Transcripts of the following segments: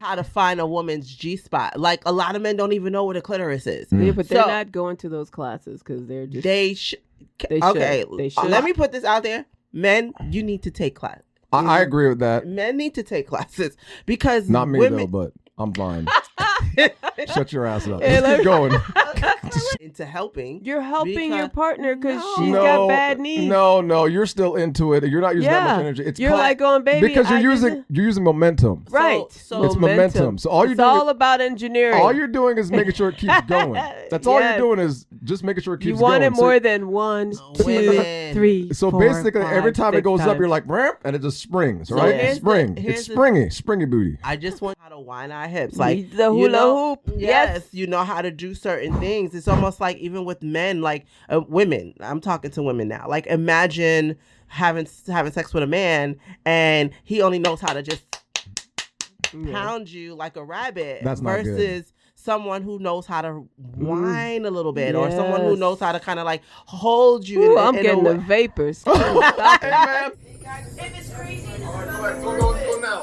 how to find a woman's G-spot. Like, a lot of men don't even know what a clitoris is. Yeah, but they're not going to those classes because they're just... They should. Let me put this out there. Men, you need to take class. I agree with that. Men need to take classes because not me women... though, but I'm fine. Shut your ass up. Let's keep going. Into helping. You're helping your partner because she's got bad knees. No, you're still into it. You're not using that much energy. You're like going, baby. Because you're using momentum. Right. So it's momentum. So all you're doing all about engineering. All you're doing is making sure it keeps going. That's all you're doing is just making sure it keeps going. You want it more than 1, 2, 3. So 4, basically, 5, every time it goes times. up, you're like, and it just springs, right? It's springy booty. I just want how to wind our hips, like the hula hoop. Yes, you know how to do certain things. It's almost like even with men, like women. I'm talking to women now. Like, imagine having sex with a man and he only knows how to just pound you like a rabbit. That's not versus good. Someone who knows how to whine a little bit, or someone who knows how to kind of like hold you. I'm getting the vapors. Stop it, man. If it's crazy, Go now.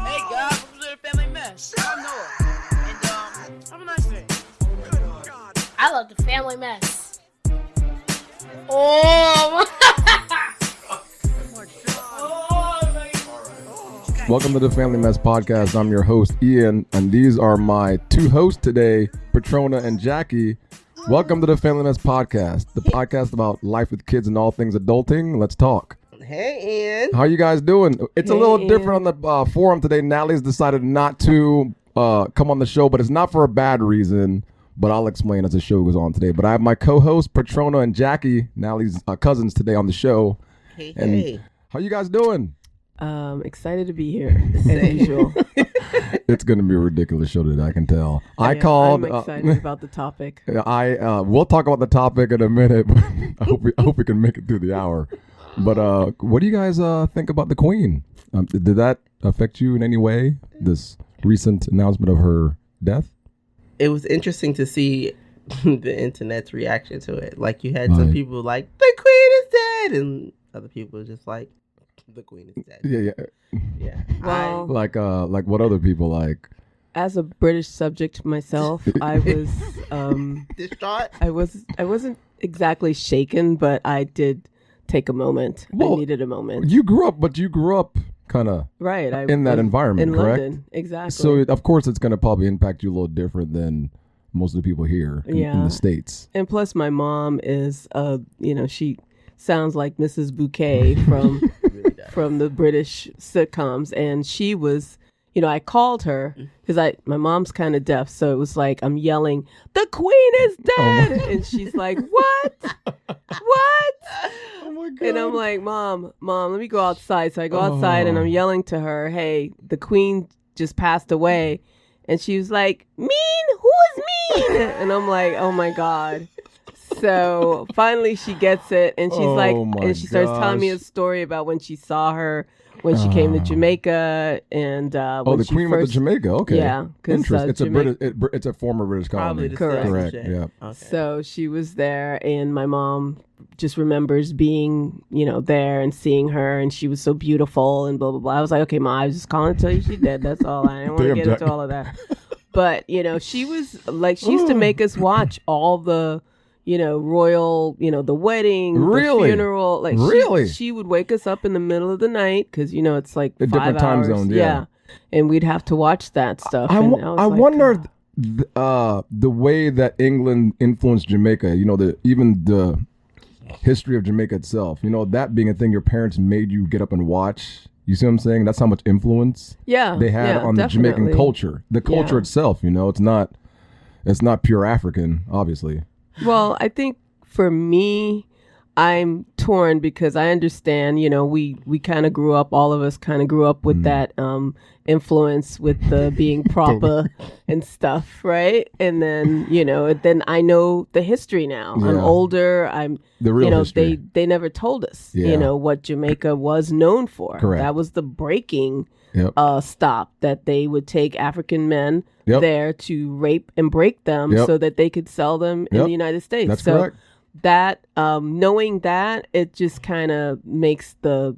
Hey guys, welcome to the Family Mess. I'm Noah, and have a nice day. I love the Family Mess. Oh Welcome to the Family Mess Podcast. I'm your host, Ian, and these are my two hosts today, Patrona and Jackie. Welcome to the Family Mess Podcast, the podcast about life with kids and all things adulting. Let's talk. Hey, Ian. How you guys doing? It's a little different on the forum today. Natalie's decided not to come on the show, but it's not for a bad reason. But I'll explain as the show goes on today. But I have my co-hosts, Patrona and Jackie, Natalie's cousins, today on the show. Hey. How you guys doing? Excited to be here, as usual. It's going to be a ridiculous show today, I can tell. I'm excited about the topic. We'll talk about the topic in a minute. But I hope we can make it through the hour. But what do you guys think about the Queen? Did that affect you in any way, this recent announcement of her death? It was interesting to see the internet's reaction to it. Like, you had some people like, the Queen is dead, and other people were just like, the Queen is dead. Yeah. Well, like what other people like? As a British subject myself, I was distraught. I wasn't exactly shaken, but I did take a moment. I needed a moment. You grew up kind of in that environment, in correct? London, exactly. So of course it's going to probably impact you a little different than most of the people here in the States. And plus, my mom is she sounds like Mrs. Bouquet from from the British sitcoms, and she was. I called her because my mom's kind of deaf, so it was like I'm yelling, "The Queen is dead!" And she's like, "What? What?" Oh my God. And I'm like, Mom, let me go outside. So I go outside and I'm yelling to her, "Hey, the Queen just passed away." And she was like, "Mean? Who is mean?" And I'm like, oh my God. So finally she gets it, and she's she starts telling me a story about when she saw her when she came to Jamaica, and when the Queen went to Jamaica. Okay, yeah, because it's a former British colony. Correct. Yeah. Okay. So she was there, and my mom just remembers being, there and seeing her, and she was so beautiful and blah blah blah. I was like, okay, Ma, I was just calling to tell you she's dead. That's all. I didn't want to get into all of that. But she was like, she used to make us watch all the. Royal, the wedding, the funeral. Like, really? She would wake us up in the middle of the night because, it's like a 5 different hours. time zone. Yeah. And we'd have to watch that stuff. I wonder oh. the way that England influenced Jamaica, even the history of Jamaica itself, that being a thing your parents made you get up and watch. You see what I'm saying? That's how much influence they had on the Jamaican culture. The culture itself, it's not pure African, obviously. Well, I think for me, I'm torn because I understand, we kind of grew up, all of us kind of grew up with that influence with the being proper and stuff, right? And then, then I know the history now. Yeah. I'm older. The real history. They never told us, what Jamaica was known for. Correct. That was the breaking stop, that they would take African men there to rape and break them so that they could sell them in the United States. That's correct. That knowing that, it just kind of makes the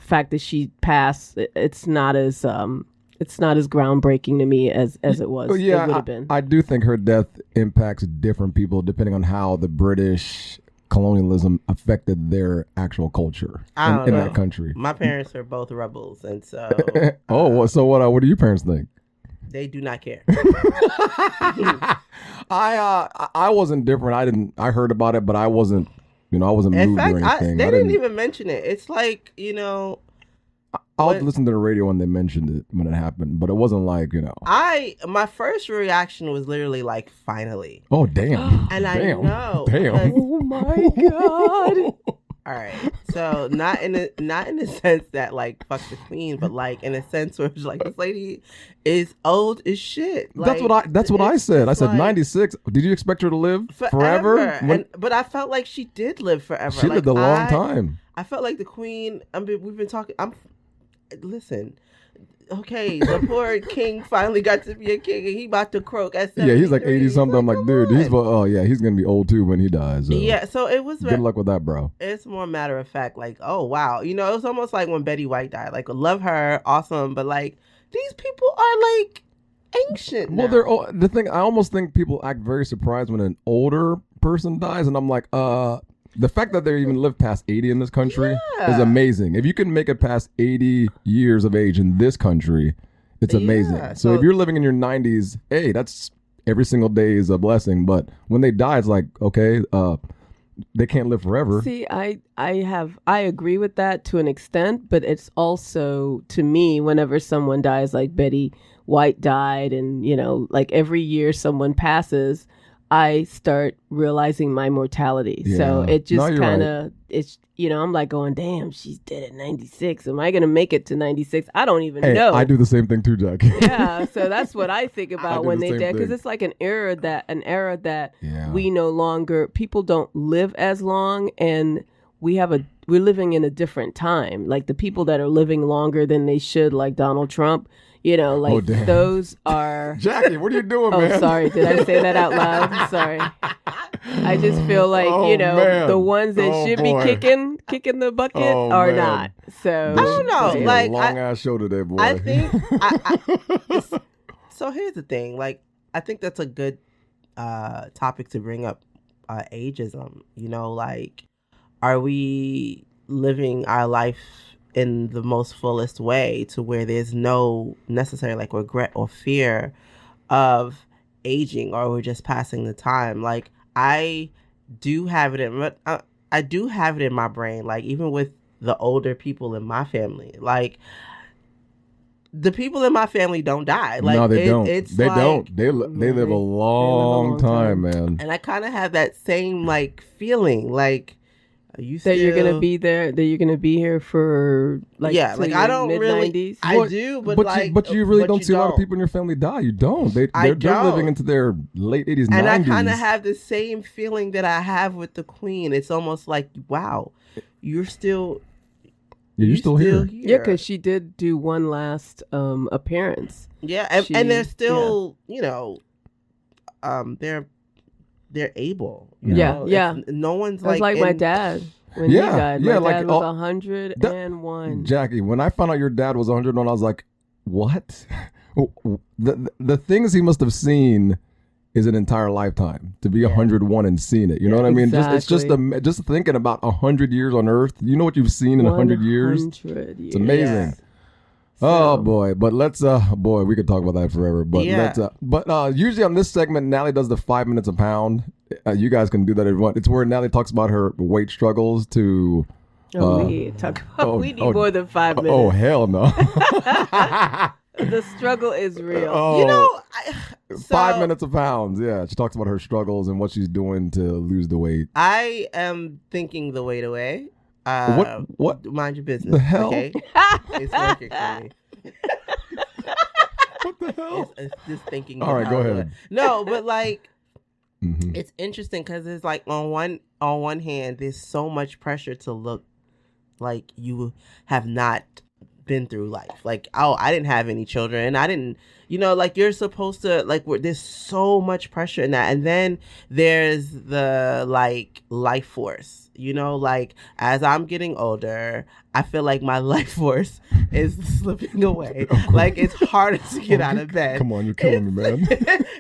fact that she passed, it's not as groundbreaking to me as it was. Well, yeah, it would have been. I do think her death impacts different people depending on how the British colonialism affected their actual culture in that country. My parents are both rebels, and so so what do your parents think? They do not care. I wasn't different. I heard about it, but I wasn't moved in fact, or anything. They didn't even mention it. It's like, I was listening to the radio when they mentioned it when it happened, but it wasn't like, my first reaction was literally like, finally. Oh, damn. And I know. Damn. Oh my God. All right. So not in the sense that like fuck the queen, but like in a sense where it's like this lady is old as shit. Like, that's what I said. I said like, 96. Did you expect her to live forever? But I felt like she did live forever. She lived a long time. I felt like the queen. I mean, we've been talking. Listen. Okay, the poor king finally got to be a king, and he about to croak at 70. Yeah, he's like 80 something. I'm like, dude, he's gonna be old too when he dies. So. Yeah, so it was. Good luck with that, bro. It's more matter of fact, like, oh wow, it was almost like when Betty White died. Like, love her, awesome, but like these people are like ancient. Well, they're the thing. I almost think people act very surprised when an older person dies, and I'm like, the fact that they even live past 80 in this country is amazing. If you can make it past 80 years of age in this country, it's amazing. Yeah, so if you're living in your 90s, hey, that's every single day is a blessing. But when they die, it's like, okay, they can't live forever. See, I agree with that to an extent, but it's also, to me, whenever someone dies, like Betty White died, and like every year someone passes, I start realizing my mortality. Yeah. So it just kind of, it's, I'm like going, damn, she's dead at 96. Am I going to make it to 96? I don't even know. I do the same thing too, Jack. Yeah. So that's what I think about when they dead. Because it's like an era that we no longer, people don't live as long, and we're living in a different time. Like the people that are living longer than they should, like Donald Trump, those are... Jackie, what are you doing, man? Oh, sorry. Did I say that out loud? I'm sorry. I just feel like, man. the ones that should be kicking the bucket are not. So I don't know. Like, long ass show today, boy. I think... so here's the thing. Like, I think that's a good topic to bring up, ageism. Like, are we living our life in the most fullest way to where there's no necessary like regret or fear of aging, or we're just passing the time? Like, I do have it in my brain, like even with the older people in my family, like the people in my family don't die. Like, no, they don't. They don't. They live a long time, man. And I kind of have that same like feeling, like, you're gonna be there, that you're gonna be here for like I don't really. I do, but you really don't see a lot of people in your family die. You don't. They're living into their late 80s, 90s. And I kind of have the same feeling that I have with the Queen. It's almost like, wow, you're still. Yeah, you're still here. Yeah, because she did do one last appearance. Yeah, and they're still, they're able. Yeah. No one's like my dad when he died. My dad was 101. Jackie, when I found out your dad was 101, I was like, what? The things he must have seen is an entire lifetime to be 101 and seeing it. You know what I mean? Exactly. Just thinking about 100 years on Earth. You know what you've seen in 100 years? 100 years. It's amazing. Yeah. Oh boy, but let's we could talk about that forever. But let's usually on this segment, Natalie does the 5 minutes a pound. You guys can do that if you want. It's where Natalie talks about her weight struggles to. We need more than 5 minutes. Oh hell no! The struggle is real. 5 minutes of pounds. Yeah, she talks about her struggles and what she's doing to lose the weight. I am thinking the weight away. What? Mind your business. The hell? Okay? It's working for me. What the hell? It's just thinking. All right, go ahead. No, but like, it's interesting because it's like on one hand, there's so much pressure to look like you have not been through life. Like, I didn't have any children. I didn't, like you're supposed to, like, there's so much pressure in that. And then there's the like life force Like as I'm getting older, I feel like my life force is slipping away. Like it's harder to get out of bed. Come on, you're killing me, man.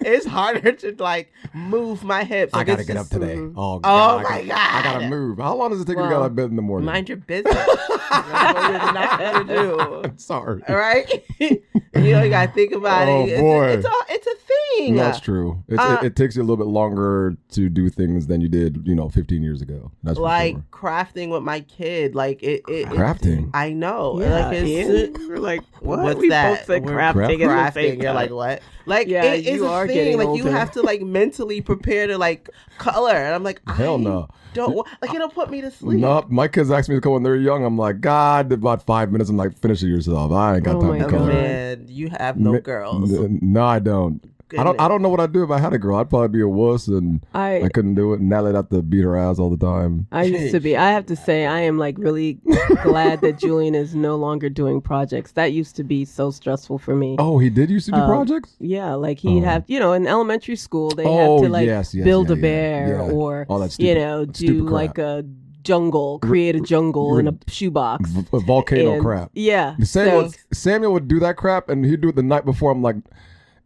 It's harder to like move my hips. I Like, gotta it's get just- up today. Oh my God. I gotta move. How long does it take you to get out of bed in the morning? Mind your business. That's what you're not gonna do. I'm sorry. All right. You gotta think about it. It's a thing. That's true. It takes you a little bit longer to do things than you did, 15 years ago. That's like for sure. crafting with my kid. Like Crafting? I know. Yeah, like we're like, what? What's We that? both said We're crafting. crafting. You're like, what? Like it's you a are thing. getting Like you older. have to like mentally prepare to like color. And I'm like, Hell no. It'll put me to sleep. No, my kids ask me to come when they're young. I'm like, God, about 5 minutes. I'm like, finish it yourself. I ain't got time to my color. God. Man, you have no girls. No, I don't. I don't know what I'd do if I had a girl. I'd probably be a wuss and I couldn't do it. And Natalie'd have to beat her ass all the time. I used to be. I have to say, I am like really glad that Julian is no longer doing projects. That used to be so stressful for me. Oh, he did used to do projects? Yeah, like he'd have, in elementary school, they have to like build a bear or, all that stupid like a jungle, create a jungle in a shoebox. Volcano crap. Yeah. Samuel would do that crap and he'd do it the night before. I'm like,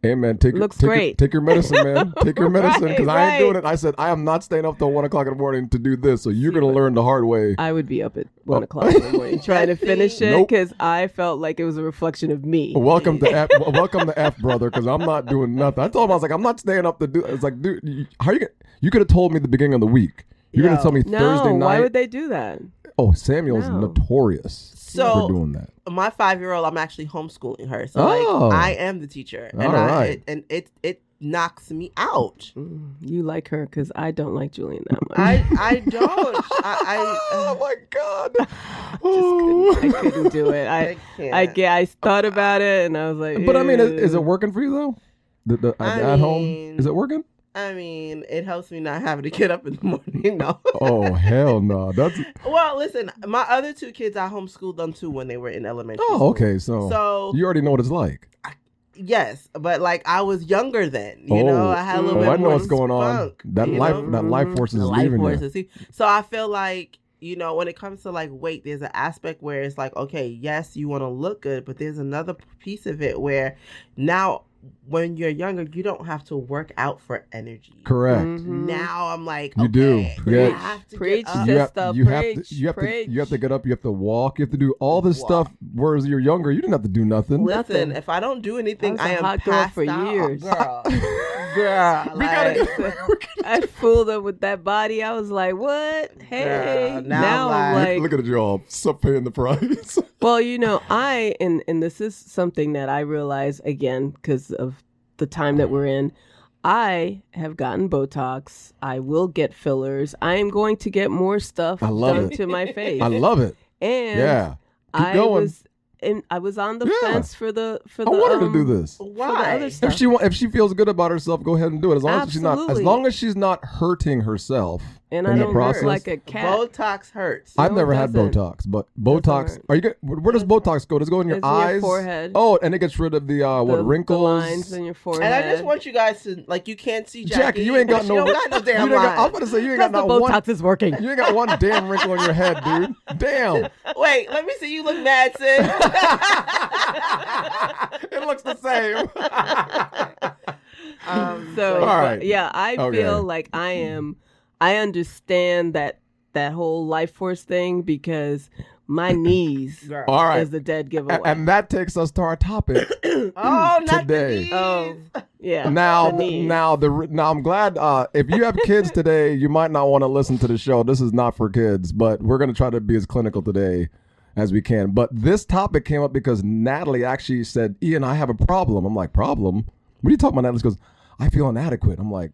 hey man, take your medicine, man. Take your medicine because I ain't doing it. I said I am not staying up till 1 o'clock in the morning to do this. So you're gonna learn the hard way. I would be up at 1 o'clock in the morning trying to finish it because I felt like it was a reflection of me. Welcome to F, brother, because I'm not doing nothing. I told him I was like, I'm not staying up to do. It's like, dude, how you? You could have told me the beginning of the week. You're gonna tell me Thursday night. Why would they do that? Oh, Samuel's notorious for doing that. My 5-year-old, I'm actually homeschooling her, so like I am the teacher, and it knocks me out. You like her because I don't like Julian that much. I don't. Oh my God! I couldn't do it. I thought about it and I was like, but I mean, is it working for you though? At home, is it working? I mean, it helps me not having to get up in the morning. No. Oh hell no! Well, listen, my other 2 kids, I homeschooled them too when they were in elementary school. Oh, okay. So you already know what it's like. Yes, but like I was younger then. I had a little bit I know more what's going on. That life force is leaving you. So I feel like when it comes to like weight, there's an aspect where it's like, okay, yes, you want to look good, but there's another piece of it where now, when you're younger, you don't have to work out for energy. Correct. Mm-hmm. Now I'm like, you do. I have to preach, get up. You have to get up. You have to walk. You have to do all this stuff. Whereas you're younger, you didn't have to do nothing. Listen, if I don't do anything, I am hot girl for years. Girl. I fooled her with that body. I was like, what? Hey. Girl, now I'm like, look at you all paying the price. Well, and this is something that I realize again because of the time that we're in. I have gotten Botox. I will get fillers. I am going to get more stuff done to my face. I love it. And I was on the fence for the. I want her to do this. Why? For the other stuff. If she feels good about herself, go ahead and do it. As long as she's not hurting herself. And in I the don't process. look like a cat. Botox hurts. I've No, never it had doesn't. Botox, but Botox. Are you? Where does Botox go? Does it go in your It's in eyes? your forehead. Oh, and it gets rid of the wrinkles, the lines in your forehead. And I just want you guys to you can't see Jackie. You ain't got no. You don't got no damn line. I was about to say you ain't got the not one. Botox is working. You ain't got one damn wrinkle in your head, dude. Damn. Wait, let me see. You look mad, sis. It looks the same. So, all right. yeah, I feel like I understand that whole life force thing because my knees All right. is the dead giveaway. And that takes us to our topic not today. The knees. Yeah. Now, the knees. I'm glad. If you have kids today, you might not want to listen to the show. This is not for kids, but we're going to try to be as clinical today as we can. But this topic came up because Natalie actually said, Ian, I have a problem. I'm like, problem? What are you talking about, Natalie? She goes, I feel inadequate. I'm like,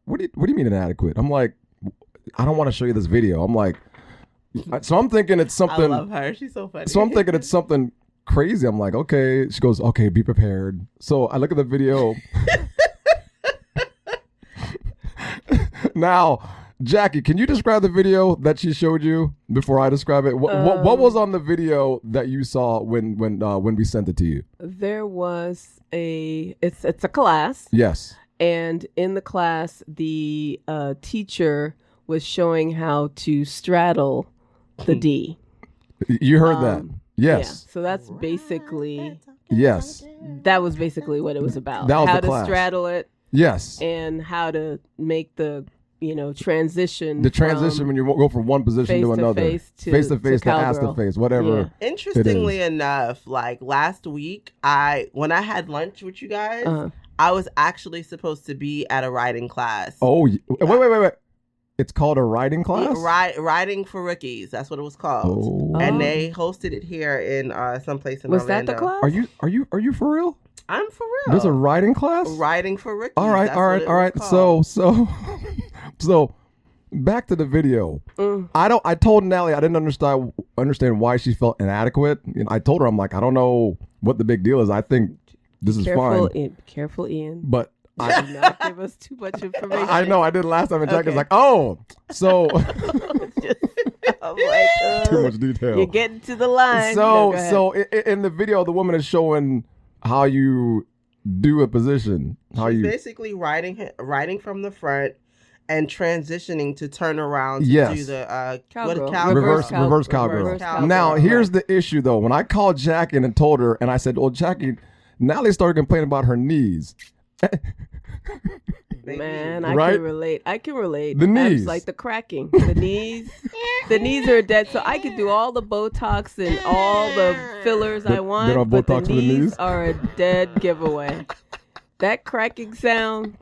what do you mean inadequate? I'm like, I don't want to show you this video. I'm like, so I'm thinking it's something. I love her. She's so funny. So I'm thinking it's something crazy. I'm like, okay. She goes, okay, be prepared. So I look at the video. Now, Jackie, can you describe the video that she showed you before I describe it? What was on the video that you saw when we sent it to you? There was it's a class. Yes. And in the class, the teacher was showing how to straddle the D. You heard that? Yes. Yeah, so that's basically. Yes. That was basically what it was about. That was how the to class. straddle it. Yes. And how to make the transition. The transition when you go from one position to another, face to ass to face, whatever. Yeah. Interestingly enough, like last week, when I had lunch with you guys, I was actually supposed to be at a writing class. Oh, wait. It's called a writing class? Writing for Rookies. That's what it was called. Oh. And they hosted it here in someplace in Was Orlando. that the class? Are you for real? I'm for real. There's a writing class? Writing for Rookies. All right. So back to the video. I told Natalie I didn't understand why she felt inadequate. I told her, I'm like, I don't know what the big deal is. I think this is fine. Careful, Ian. But do not give us too much information. I know I did last time, and Jack is like, oh, so I'm like, too much detail. You're getting to the line. So in the video, the woman is showing how you do a position. She's basically writing from the front and transitioning to turn around to do the reverse cowgirl. Now, here's the issue, though. When I called Jackie and told her, and I said, well, Jackie, Natalie started complaining about her knees. Man, I can relate. The knees. Like the cracking. The knees are dead. So I could do all the Botox and all the fillers I want, but the knees are a dead giveaway. That cracking sound,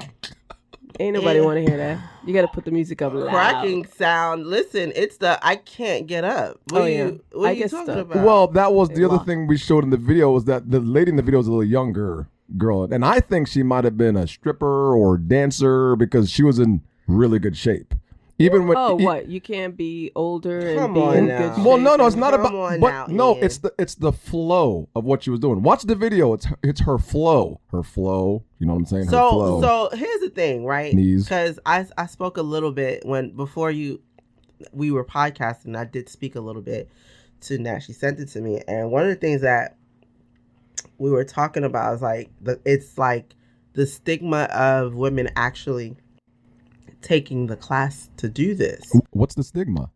ain't nobody want to hear that. You got to put the music up loud. Cracking sound. Listen, it's the I can't get up. What are you talking about? Well, that was the other thing we showed in the video, was that the lady in the video was a little younger girl, and I think she might have been a stripper or dancer because she was in really good shape. Even when what? You can't be older and be in good shape. Well, no, it's not about. But no, it's the flow of what she was doing. Watch the video. It's her flow. Her flow. You know what I'm saying? Her flow. So here's the thing, right? Knees. Because I spoke a little bit before we were podcasting. I did speak a little bit to Nat. She sent it to me, and one of the things that we were talking about is like it's like the stigma of women actually taking the class to do this. What's the stigma?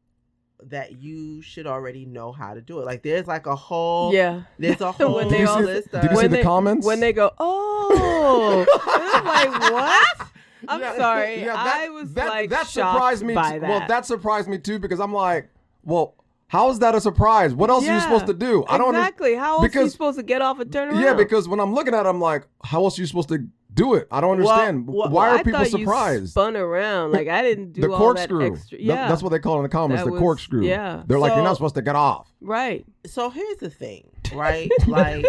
That you should already know how to do it. Like there's like a whole there's a whole when they all Did you see the comments? When they go, oh, I'm like, what? I'm sorry. I was that shocked surprised me by that. Well, that surprised me too, because I'm like, well, how is that a surprise? What else are you supposed to do? I don't exactly. How else are you supposed to get off and turn around? Yeah, because when I'm looking at it, I'm like, how else are you supposed to do it? I don't understand. Why are people surprised? You spun around. Like I didn't do the all corkscrew. That extra. Yeah, that's what they call it in the comments. The corkscrew. Yeah, they're like, you're not supposed to get off. Right. So here's the thing, right? Like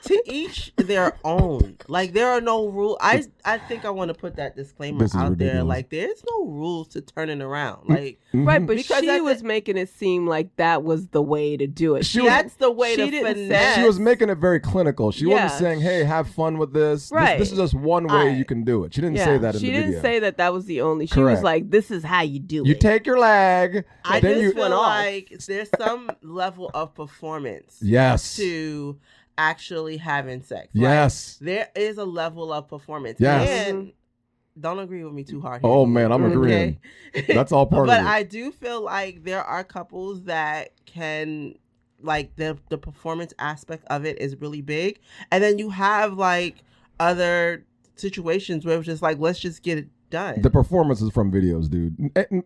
to each their own. Like there are no rules. I think I want to put that disclaimer out there. Like there's no rules to turning around. Like right, but she was making it seem like that was the way to do it. That's the way to finesse. She was making it very clinical. She wasn't saying, hey, have fun with this. Right. This is just one way you can do it. She didn't say that in the video. She didn't say that was the only. She was like, this is how you do it. You take your leg. I just feel like there's some level of performance. Yes. To actually having sex. Yes. Like, there is a level of performance. Yes. And don't agree with me too hard. Oh man, I'm agreeing. That's all part of it. But I do feel like there are couples that can, like, the performance aspect of it is really big. And then you have like other situations where it's just like, let's just get it done. The performance is from videos, dude.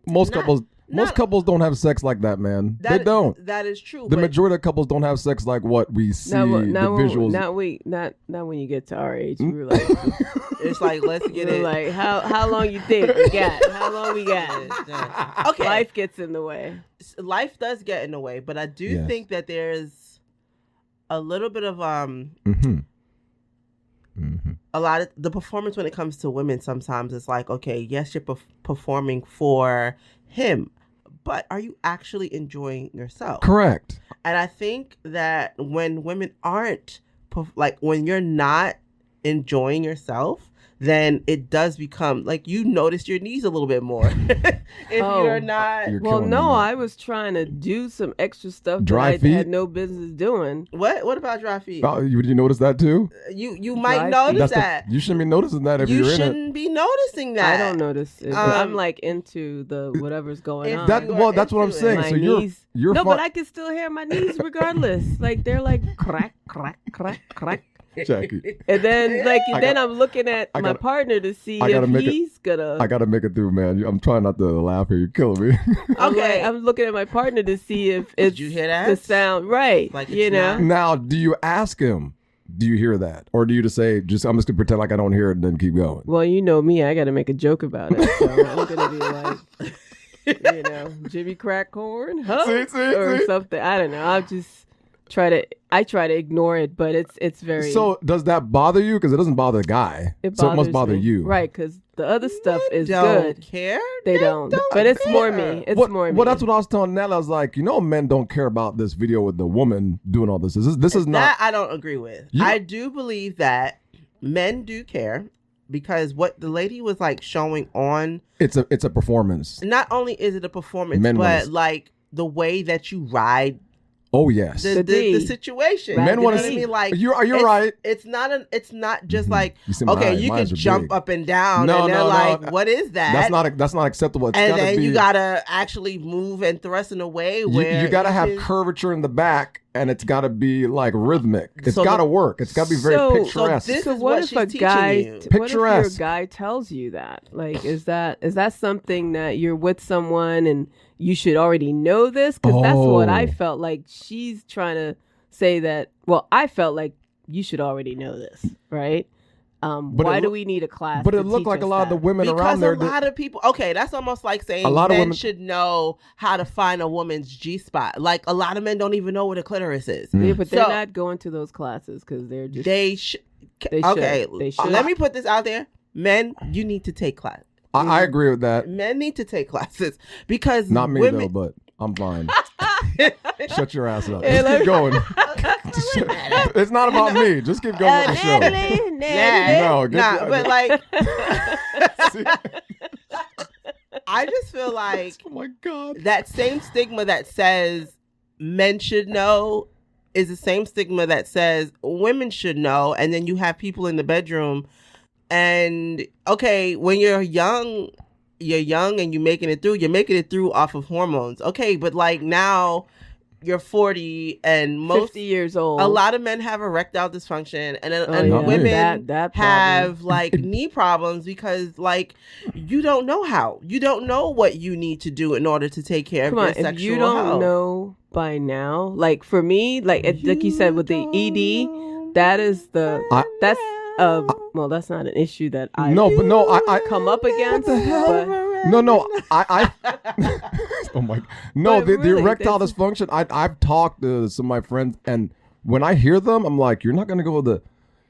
Most couples don't have sex like that, man. They don't. That is true. The majority of couples don't have sex like what we see. The visuals. Not when you get to our age. We were like, it's like, let's get it. Like, how long you think we got? How long we got? Okay. Life gets in the way. Life does get in the way, but I do think that there's a little bit of a lot of the performance when it comes to women. Sometimes it's like, okay, yes, you're performing for him, but are you actually enjoying yourself? Correct. And I think that when women aren't, like when you're not enjoying yourself, then it does become like you notice your knees a little bit more. If you're not. Well, no, I was trying to do some extra stuff dry that feet? I had no business doing. What about dry feet? Oh, did you notice that too? You might notice that. You shouldn't be noticing that if you're in it. You shouldn't be noticing that. I don't notice it. I'm like into the whatever's going on. That's what I'm saying. So knees, you're no, but I can still hear my knees regardless. Like they're like crack, crack, crack, crack. Jackie. And then I'm looking at my partner to see if he's gonna. I gotta make it through, man. I'm trying not to laugh here. You're killing me. Okay, I'm looking at my partner to see if it's Did you hear that? the sound right. Like you know. Now, do you ask him? Do you hear that, or do you just say, I'm just gonna pretend like I don't hear it and then keep going? Well, you know me. I got to make a joke about it. So I'm gonna be like, Jimmy Crackhorn, huh? Or something. I don't know. I'll just try to ignore it, but it's very. So does that bother you? Because it doesn't bother the guy. It must bother you, right? Because the other stuff is don't good. Care? They don't. But it's more me. It's more me. Well, that's what I was telling Nella. I was like, men don't care about this video with the woman doing all this. This is not. That I don't agree with. I do believe that men do care. Because what the lady was like showing on, it's a performance. Not only is it a performance, but like the way that you ride. Oh yes, the situation. Men want to see. Like you're right. It's not just like you can jump big. up and down, and they're like, what is that? That's not acceptable. And then you gotta actually move and thrust in a way where you gotta have curvature in the back. And it's got to be like rhythmic. It's got to work. It's got to be very picturesque. So what if a guy? What if your guy tells you that? Like, is that something that you're with someone and you should already know this? Because that's what I felt like. She's trying to say that. Well, I felt like you should already know this, right? Why do we need a class? But it looked like a lot of the women around there. Because a lot of people. Okay, that's almost like saying men should know how to find a woman's G spot. Like a lot of men don't even know what a clitoris is. Yeah, but they're not going to those classes because they're just. They should. Let me put this out there. Men, you need to take class. I agree with that. Men need to take classes because not me women, though, but I'm fine. Shut your ass up. Just keep going. It's not about me. Just keep going with the show. But like, I just feel like, oh my God, that same stigma that says men should know is the same stigma that says women should know, and then you have people in the bedroom, and okay, when you're young and you're making it through off of hormones. Okay, but like now you're 40 and 50 years old. A lot of men have erectile dysfunction and women that have like knee problems because like you don't know what you need to do in order to take care of your sexual health. If you don't know by now, like for me, like you said with the ED, that is that's not an issue that I come up against. What the hell? I oh my, no, the erectile dysfunction. I've talked to some of my friends, and when I hear them, I'm like, you're not going to go with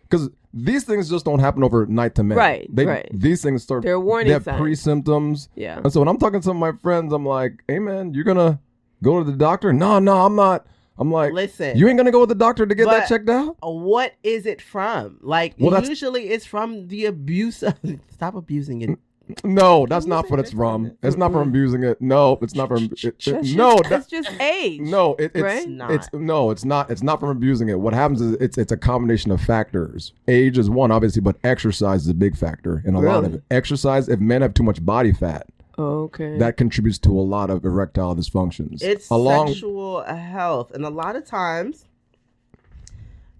because these things just don't happen overnight to men. Right. These things start. They're warning They have signs. pre-symptoms. Yeah. And so when I'm talking to some of my friends, I'm like, hey man, you're gonna go to the doctor? No, I'm not. I'm like, listen, you ain't gonna go with the doctor to get that checked out? What is it from? Like, usually it's from the abuse of. Stop abusing it. No, that's not what it's from. It's not from abusing it. No, it's not from. It's just age. No, it's right? It's not. It's not from abusing it. What happens is it's a combination of factors. Age is one, obviously, but exercise is a big factor in a lot of it. Exercise. If men have too much body fat, okay, that contributes to a lot of erectile dysfunctions. It's sexual health, and a lot of times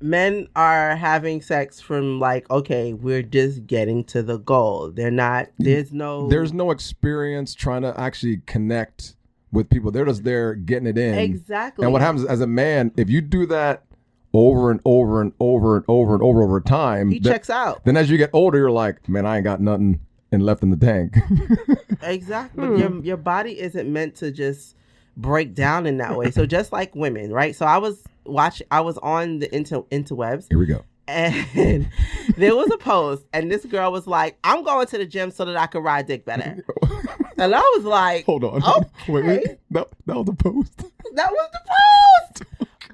men are having sex from like, okay, we're just getting to the goal. There's no experience trying to actually connect with people. They're just there getting it in. Exactly. And what happens as a man, if you do that over and over and over and over and over time, he checks out. Then as you get older, you're like, man, I ain't got nothing left in the tank. Exactly. But your body isn't meant to just break down in that way. So just like women, right? So I was on the interwebs. Here we go. And there was a post, and this girl was like, I'm going to the gym so that I can ride dick better. And I was like, hold on. Okay. Wait. That was the post. That was the post.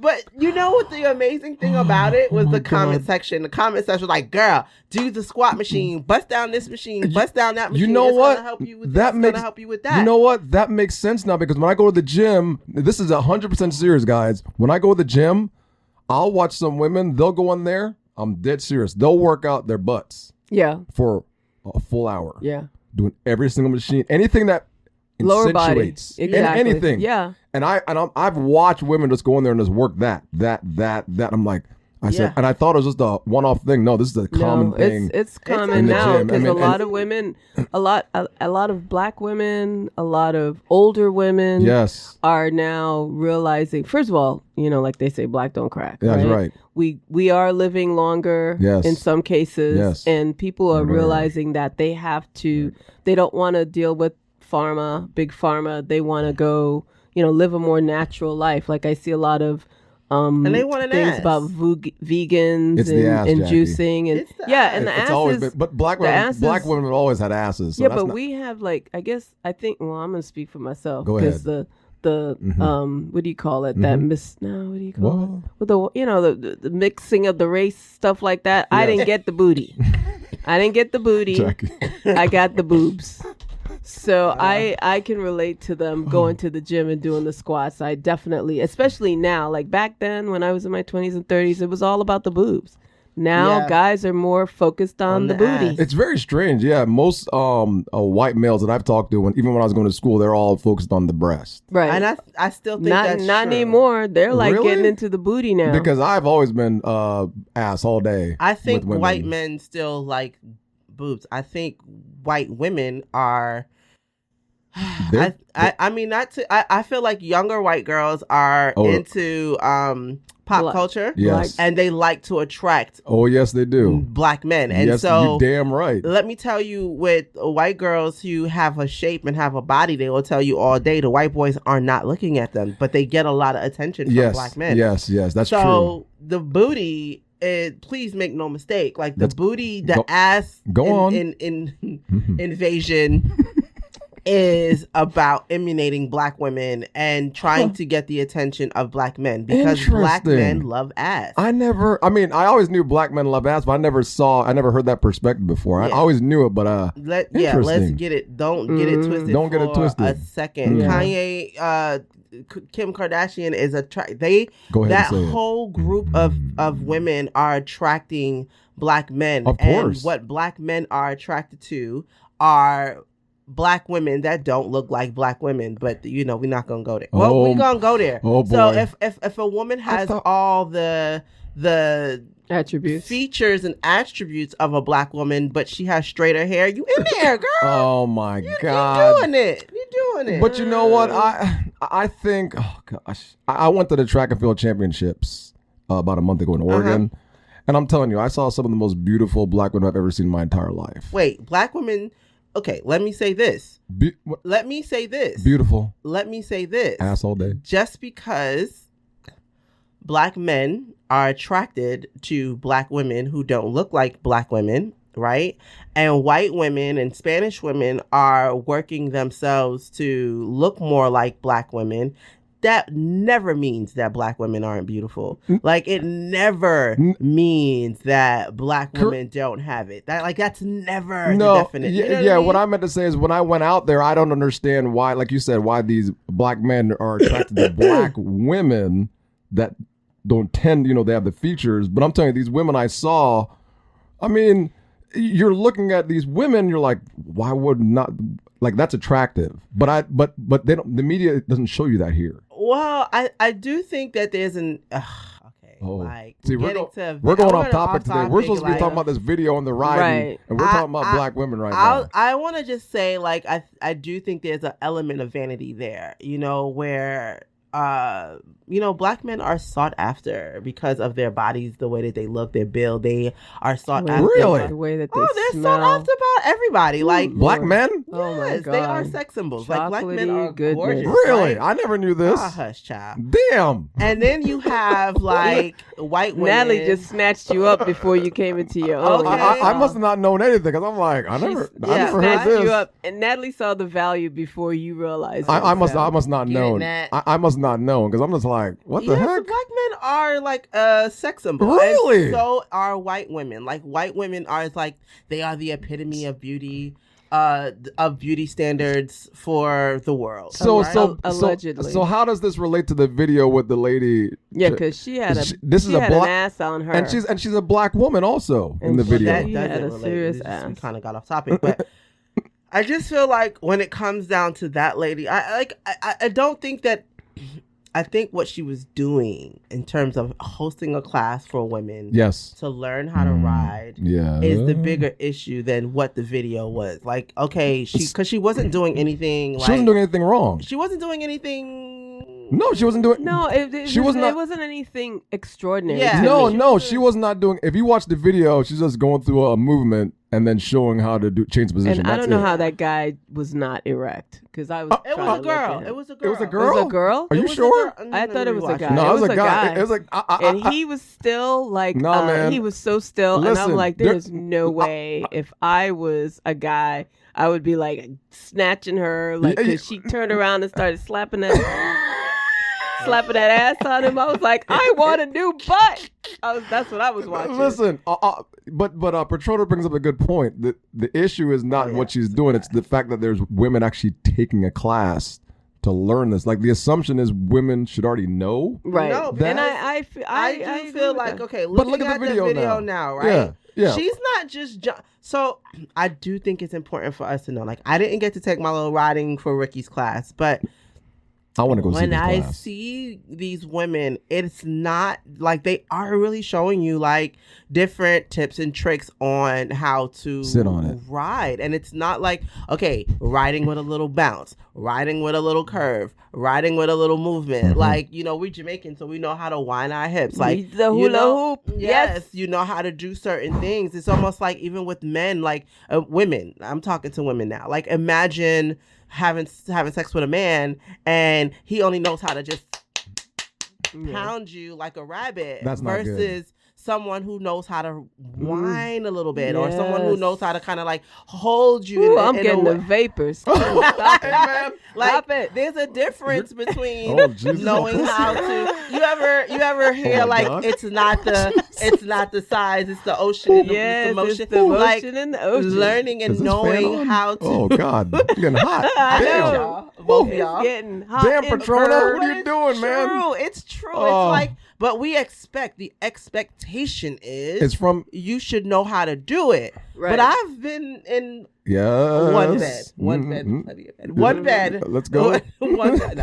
But you know what the amazing thing about it was the comment section. The comment section was like, girl, do the squat machine, bust down this machine, bust down that machine. You know what? Help you with that makes help you with that. You know what? That makes sense now because when I go to the gym, this is 100% serious, guys. When I go to the gym, I'll watch some women. They'll go in there. I'm dead serious. They'll work out their butts. Yeah. For a full hour. Yeah. Doing every single machine, anything that lower body, exactly. Anything. Yeah. And I've watched women just go in there and just work that. I'm like, I said, and I thought it was just a one-off thing. No, this is a common thing. It's common now because a lot of women, a lot of black women, a lot of older women, are now realizing. First of all, like they say, black don't crack. That's right. We are living longer in some cases, and people are realizing that they have to. They don't want to deal with big pharma. They want to go, live a more natural life. Like I see a lot of. And they want an things ass. about vegans it's and juicing and and the it's asses. Always been, but black women have always had asses. So but we have I'm gonna speak for myself. Go ahead. The what do you call it? That what do you call it? With the mixing of the race stuff like that. I didn't get the booty. I didn't get the booty. Jackie. I got the boobs. So I can relate to them going to the gym and doing the squats. I definitely, especially now, like back then when I was in my 20s and 30s, it was all about the boobs. Now guys are more focused on the booty. It's very strange. Yeah, most white males that I've talked to, even when I was going to school, they're all focused on the breast. Right. And I still think that's not true. anymore. They're like getting into the booty now. Because I've always been ass all day. I think white men still like boobs. I think white women are. I feel like younger white girls are into pop culture, and they like to attract. Oh yes, they do. Black men, and yes, so you're damn right. Let me tell you, with white girls who have a shape and have a body, they will tell you all day the white boys are not looking at them, but they get a lot of attention from black men. Yes, that's true. So the booty. Please make no mistake. Like the booty, the ass invasion is about emulating black women and trying to get the attention of black men because black men love ass. I always knew black men love ass, but I never heard that perspective before. I always knew it, but let's get it. Don't get it twisted. Don't get it twisted. A second, Kanye. Kim Kardashian is that whole group of women are attracting black men. Of course. And what black men are attracted to are black women that don't look like black women, but we're not gonna go there. Well, we're gonna go there. Oh boy. So if a woman has all the attributes, features and attributes of a black woman, but she has straighter hair, you in there, girl. Oh my God. You're doing it. But you know what? I think, oh gosh, I went to the track and field championships about a month ago in Oregon. And I'm telling you, I saw some of the most beautiful black women I've ever seen in my entire life. Wait, black women. Okay, let me say this. Beautiful. Let me say this. Ass all day. Just because black men are attracted to black women who don't look like black women, right? And white women and Spanish women are working themselves to look more like black women. That never means that black women aren't beautiful. Like it never means that black women don't have it. That's never the definition. What I meant to say is when I went out there, I don't understand why, like you said, why these black men are attracted to black women that don't tend, they have the features. But I'm telling you, these women I saw, you're looking at these women, you're like, why would not? Like that's attractive, but they don't. The media doesn't show you that here. Well, I do think that there's an see, we're going off topic today. We're supposed to be talking about this video on the ride, and we're talking about black women now. I want to just say, I do think there's an element of vanity there, where black men are sought after because of their bodies, the way that they look, their build. They are sought after. Really? The way that they they're sought after about everybody. Like black men? Oh my God. They are sex symbols. Like black men are gorgeous. Really? Right? I never knew this. Hush, child. Damn. And then you have white women. Natalie just snatched you up before you came into your own. Okay. I must have not known anything because I'm like, I never heard this. You up, and Natalie saw the value before you realized. I must not known. I must not known because I'm just like, what the heck? Black men are like a sex symbol. Really? And so are white women. Like white women are like they are the epitome of beauty standards for the world. Allegedly. So how does this relate to the video with the lady? Yeah, because she had an ass on her, and she's a black woman also in the video. That doesn't relate. Serious ass. We kind of got off topic, but I just feel like when it comes down to that lady, I don't think that. I think what she was doing in terms of hosting a class for women to learn how to ride is the bigger issue than what the video was. Like, okay, because she wasn't doing anything. She wasn't doing anything wrong. She wasn't doing anything. No, she wasn't doing. No, it wasn't anything extraordinary. Yeah. No, she was not doing. If you watch the video, she's just going through a movement and then showing how to change position. And I don't know how that guy was not erect because I was. It was a girl. It was a girl. It was a girl. It was a girl. Are you sure? I thought it was a guy. No, it was a guy. It was like, and he was still like, man. he was so still, Listen, and I'm like, there's no way if I was a guy, I would be like snatching her, like, cause she turned around and started slapping that ass on him. I was like, I want a new butt. That's what I was watching. Listen, but Petrona brings up a good point. The issue is not what she's doing; it's the fact that there's women actually taking a class to learn this. Like the assumption is women should already know, right? No, and I do feel like okay. But look at the video now, right? Yeah. She's not just so. I do think it's important for us to know. Like, I didn't get to take my little riding for Ricky's class, but I want to go see this class. When I see these women, it's not like they are really showing you like different tips and tricks on how to sit on it, ride. And it's not like, okay, riding with a little bounce, riding with a little curve, riding with a little movement. Mm-hmm. Like, we're Jamaican, so we know how to wind our hips. Like the hula hoop. Yes, you know how to do certain things. It's almost like even with men, like women. I'm talking to women now. Like, imagine having sex with a man and he only knows how to just pound you like a rabbit. That's not versus good. Someone who knows how to whine a little bit, or someone who knows how to kind of like hold you. Ooh, I'm getting the vapors. Stop it, man. Like, stop it. There's a difference between knowing how to. You ever hear God. it's not the size, it's the ocean. Yes, the motion. it's the motion like, and the ocean. Learning and knowing how to. Oh God, you're getting hot. Damn. Both y'all. It's getting hot. Damn, Petrona, what are you doing, man? It's true. It's like, but we expect, the expectation is it's from you should know how to do it. Right. But I've been in one bed. Let's go. One bed. No.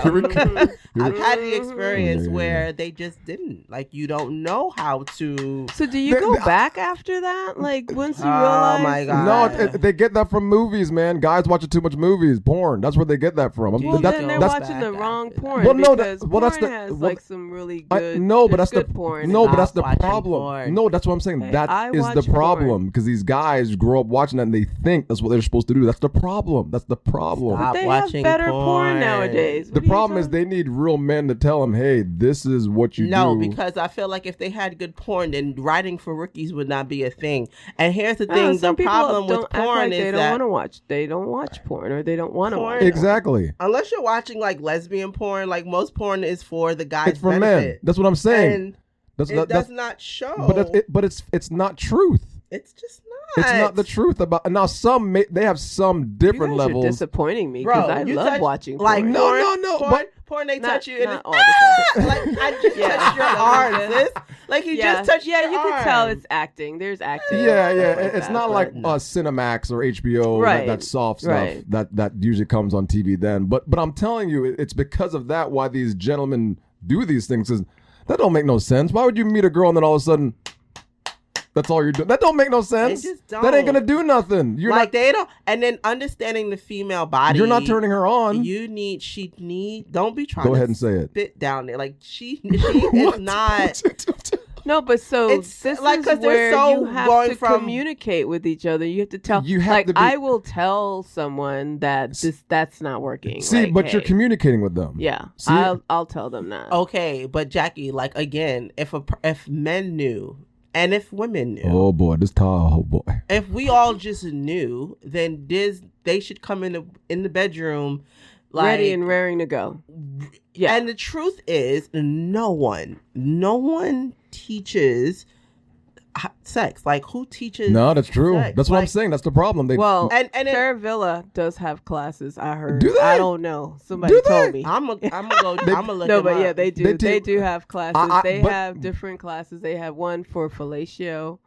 I've had the experience where they just didn't. Like, you don't know how to. So do you go back after that? Like, once you realize? Oh my God. No, they get that from movies, man. Guys watching too much movies, porn. That's where they get that from. Well, then they're watching the wrong porn. Well, no, porn has like some really good. But that's the porn. No, but that's the problem. Porn. No, that's what I'm saying. Hey, that is the problem because these guys grow up watching that and they think that's what they're supposed to do. That's the problem. Stop they have better porn nowadays. The problem is they need real men to tell them, hey, this is what you do. No, because I feel like if they had good porn, then writing for rookies would not be a thing. And here's the thing: the problem with porn is they don't watch porn, or they don't want to watch. Exactly. Unless you're watching like lesbian porn, like most porn is for the guys. It's for men. That's what I'm saying. And it does not show. But it's not truth. It's just not. It's not the truth about. Now they have some different levels. You're disappointing me because I love watching porn. Like no. Porn they touch you in all the time. Like I just touched your arm, sis. Like he just touched your arm. You can tell it's acting. There's acting. Yeah. It's not like Cinemax or HBO, that soft stuff that usually comes on TV then. But I'm telling you, it's because of that why these gentlemen do these things. Cause that don't make no sense. Why would you meet a girl and then all of a sudden that's all you're doing? That don't make no sense. That ain't gonna do nothing. You're like they don't. And then understanding the female body. You're not turning her on. Don't be trying. Go ahead and say it. Spit down there. Like she is not. No, but this like, is where you have to communicate with each other. You have to tell. I will tell someone that that's not working. See, but you're communicating with them. Yeah, I'll tell them that. Okay, but Jackie, like again, if men knew. And if women knew. Oh boy, this tall boy. If we all just knew, then they should come in the bedroom ready and raring to go. Yeah. And the truth is, no one teaches sex. Like, who teaches? No, that's true. Sex? That's what I'm saying. That's the problem. And Fair Villa does have classes. I heard. Do they? I don't know. Somebody told me. I'm gonna go. I'm gonna look. No, them but up. yeah, they do. They do have classes. They but- have different classes. They have one for fellatio.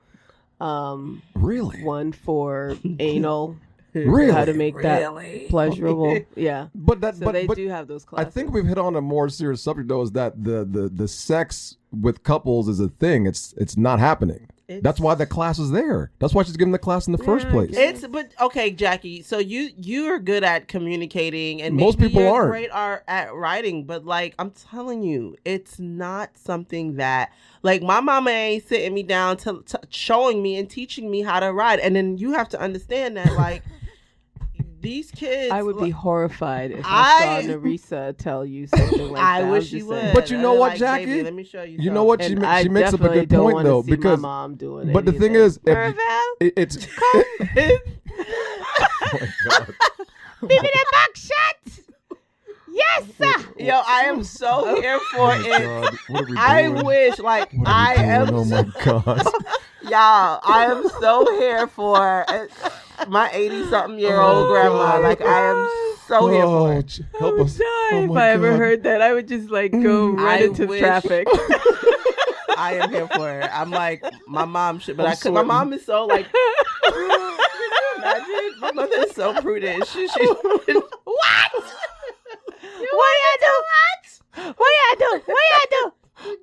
Really? One for anal. Really? How to make that pleasurable. Yeah. But they do have those classes. I think we've hit on a more serious subject though, is that the sex with couples is a thing. It's not happening. That's why the class is there. That's why she's giving the class in the first place. But okay, Jackie. So you are good at communicating, and most maybe people you're aren't great at writing. But like, I'm telling you, it's not something that like my mama ain't sitting me down to showing me and teaching me how to write. And then you have to understand that like. These kids, I would be horrified if I saw Narisa tell you something like that. I wish she would. But you know what, like, Jackie? Baby, let me show you. You know what? She makes up a good point though, because my mom doing but the thing is, it's. Oh my God. Baby, that box shut. Yes, sir. Yo, I am so here for it. God. What are we I doing? wish, like, What are we I am. doing? Oh my God. Y'all, I am so here for my 80-something-year-old grandma. God. Like, I am so here for it. Help us. Oh If my I ever God. heard that, I would just like go run into wish- traffic. I am here for it. I'm like, my mom should, but I'm I could. My sweating. mom is so like. Can you imagine? My mother is so prudent. She what? What you do? What you do? What you do?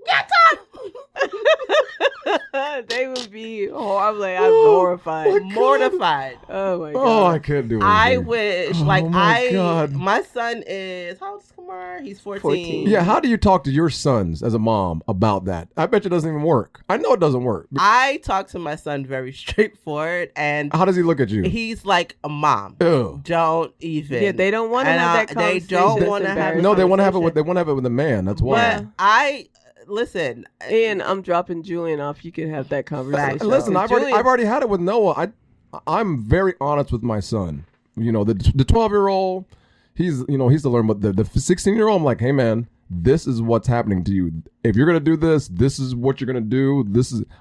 Get up! They would be. I'm horrified. Mortified. Oh my god. Oh, I can't do it. I wish, like, my God. my son is, how old is Kamar? He's 14. 14. Yeah, how do you talk to your sons as a mom about that? I bet you it doesn't even work. I know it doesn't work. I talk to my son very straightforward, and How does he look at you? he's like a mom. Ew. Don't even. Yeah, they don't want to And have that they conversation. don't It's wanna have embarrassing. No, they want to have it conversation. with a man. That's why. But I listen. And I'm dropping Julian off. You can have that conversation. Listen, I've already had it with Noah. I'm very honest with my son. You know, the 12-year-old, he's to learn, but the 16-year-old, I'm like, hey man, this is what's happening to you. If you're gonna do this, this is what you're gonna do.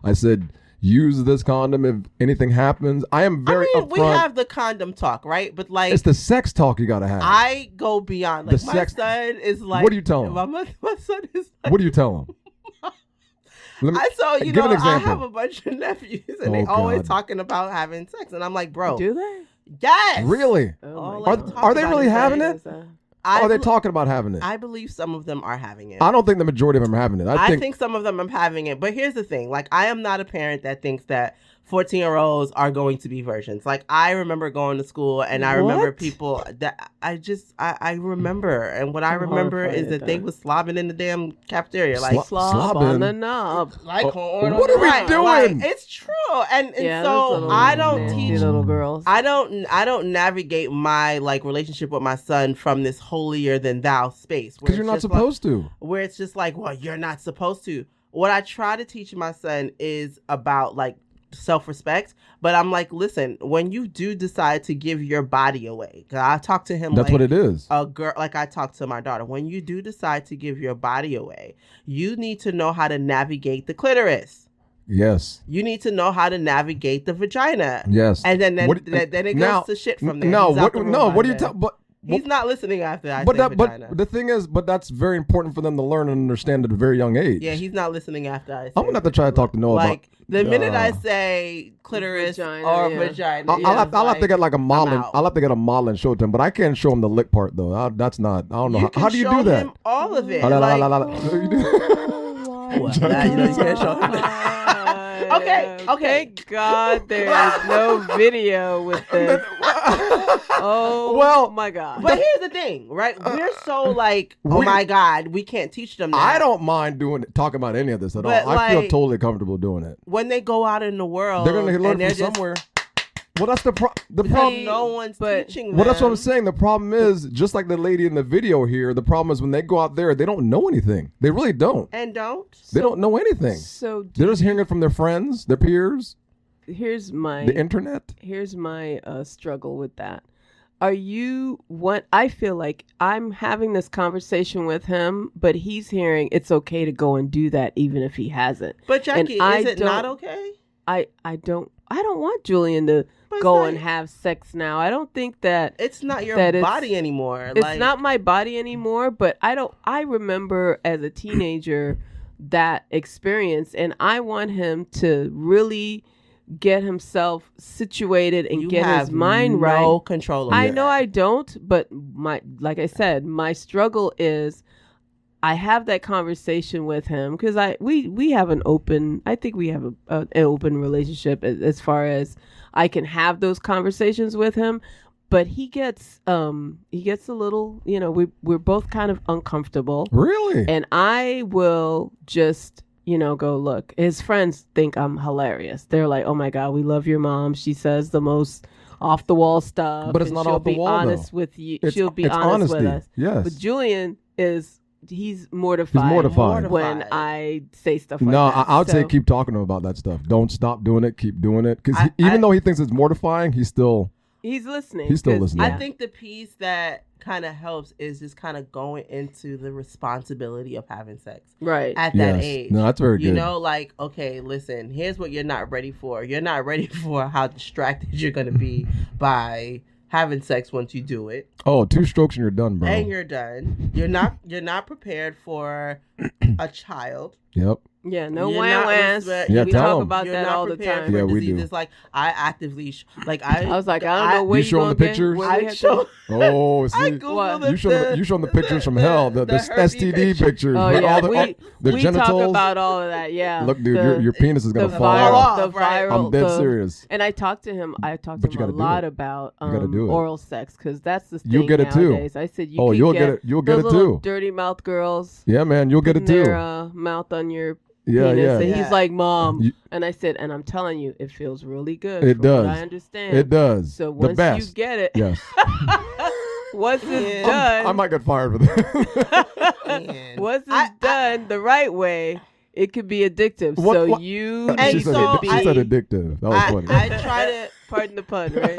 I said, use this condom if anything happens. I am very upfront. We have the condom talk, right? But like, It's the sex talk you gotta have. I go beyond. Like, The my sex- son is like. What do you tell him? My son is like. What do you tell him? Let me- You give know, an example. I have a bunch of nephews, and they Oh, always God. talking about having sex, and I'm like, bro, Do they? yes, Really? Oh All my they God. talk Are they about really is having sex. it? I Are they bel- talking about having it? I believe some of them are having it. I don't think the majority of them are having it. I think some of them are having it. But here's the thing. Like, I am not a parent that thinks that 14-year-olds are going to be virgins. Like, I remember going to school, and I remember What? people that I remember. And what I I'm remember horrified is at that they that. was slobbing in the damn cafeteria. Like, Slob Slobbing. on the knob. like Oh, corn on what the are we right. doing? Like, it's true. And Yeah, so those little I don't nasty teach little girls. I don't navigate my like relationship with my son from this holier than thou space where because you're it's not just like- supposed to. where it's just like, well, you're not supposed to. What I try to teach my son is about like self-respect, but I'm like, listen, when you do decide to give your body away, 'cause I talk to him That's like what it is. a girl, like I talk to my daughter. When you do decide to give your body away, you need to know how to navigate the clitoris. Yes. You need to know how to navigate the vagina. Yes. And then What- then it goes now- to shit from there. No, He's out what? the room No, by what do you then. tell? But He's not listening after I but say that vagina. but the thing is, but that's very important for them to learn and understand at a very young age. Yeah, he's not listening after I say I'm gonna have to try to talk to Noah like the minute I Uh, say clitoris Vagina, or yeah. vagina. I'll have to get like a model. out. I'll have to get a model and show it to him. But I can't show him the lick part though. That's not. I don't know. How do you do that? Him all of it. La, la, Like, la, la, la. You do- Well, now you know you can't show him that. Okay, okay. Thank God there is no video with this. Oh, Well, my God. But here's the thing, right? We're so like, oh we- my God, we can't teach them that. I don't mind talking about any of this at all. But, I feel like, totally comfortable doing it. When they go out in the world, They're gonna learn and they're from just- somewhere. Well, that's the because problem. no one's but- teaching them. Well, that's what I'm saying. The problem is, just like the lady in the video here, the problem is when they go out there, they don't know anything. They really don't. And don't. They don't know anything. So They're just hearing it from their friends, their peers, here's my the internet. struggle with that. I feel like I'm having this conversation with him, but he's hearing it's okay to go and do that even if he hasn't. But Jackie, is it not okay? I don't want Julian to go and have sex now. I don't think that it's not your body anymore. It's not my body anymore, but I remember as a teenager that experience, and I want him to really get himself situated and get his mind right. No control over I know I don't, but like I said, my struggle is I have that conversation with him because we have an open relationship as far as I can have those conversations with him, but he gets a little, we're both kind of uncomfortable. Really? And I will just go, look, his friends think I'm hilarious. They're like, oh my God, we love your mom. She says the most off the wall stuff. But it's not off the wall, honest though. With you. It's She'll be honest honesty. with us. Yes. But Julian he's mortified. When I say stuff like that. No, I would say keep talking to him about that stuff. Don't stop doing it. Keep doing it. Because even though he thinks it's mortifying, he's listening. He's still listening. I think the piece that kind of helps is just kind of going into the responsibility of having sex at that age. No, that's very good. Like, okay, listen, here's what you're not ready for. You're not ready for how distracted you're going to be by having sex once you do it. Oh, 2 strokes and you're done, bro. And you're done. You're not prepared for a child. Yep. Yeah, no wham-whams. Yeah, we talk about that all the time. Yeah, we do. It's like I actively, I was like, I don't know where you showing the pictures. I show. Oh, see, you showing the pictures from hell. The STD pictures. Oh yeah, the we genitals. talk about all of that. Yeah. Look, dude, your penis is gonna fall off. The viral. I'm dead serious. And I talked to him. a lot about oral sex because that's the thing you'll get it nowadays. too. I said you'll get it. You'll get it too. Dirty mouth girls. Yeah, man, you'll get it too. Their mouth on your penis. And he's like, Mom. And I said, and I'm telling you, it feels really good. It does. I understand. It does. So once you get it. Yes. Once it's done. I might get fired for that. Once it's done the right way, it could be addictive. She said addictive. That was funny. I try to... Pardon the pun, right?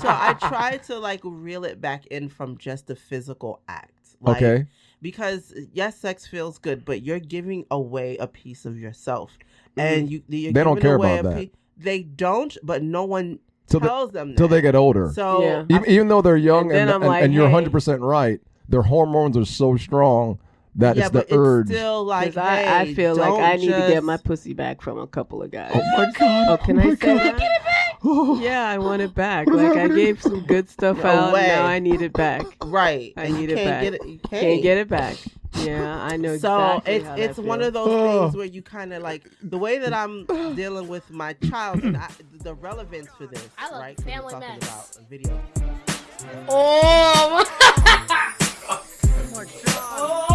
So I try to reel it back in from just the physical act. Okay. Because yes, sex feels good, but you're giving away a piece of yourself, and they don't care about that. They don't, but no one tells them that. Till they get older. So even though they're young and you're 100% hey. right, their hormones are so strong that it's the urge. It's still like, I feel like I need to get my pussy back from a couple of guys. Oh my God! Oh, can I say that? Get it back? Yeah, I want it back. I gave some good stuff out. Now I need it back. Right. I need it back. You can't get it back. Yeah, I know exactly. So it's one of those things where you kind of the way that I'm dealing with my child and the relevance for this. I love right? family We're talking mess. about a video. Oh. Oh.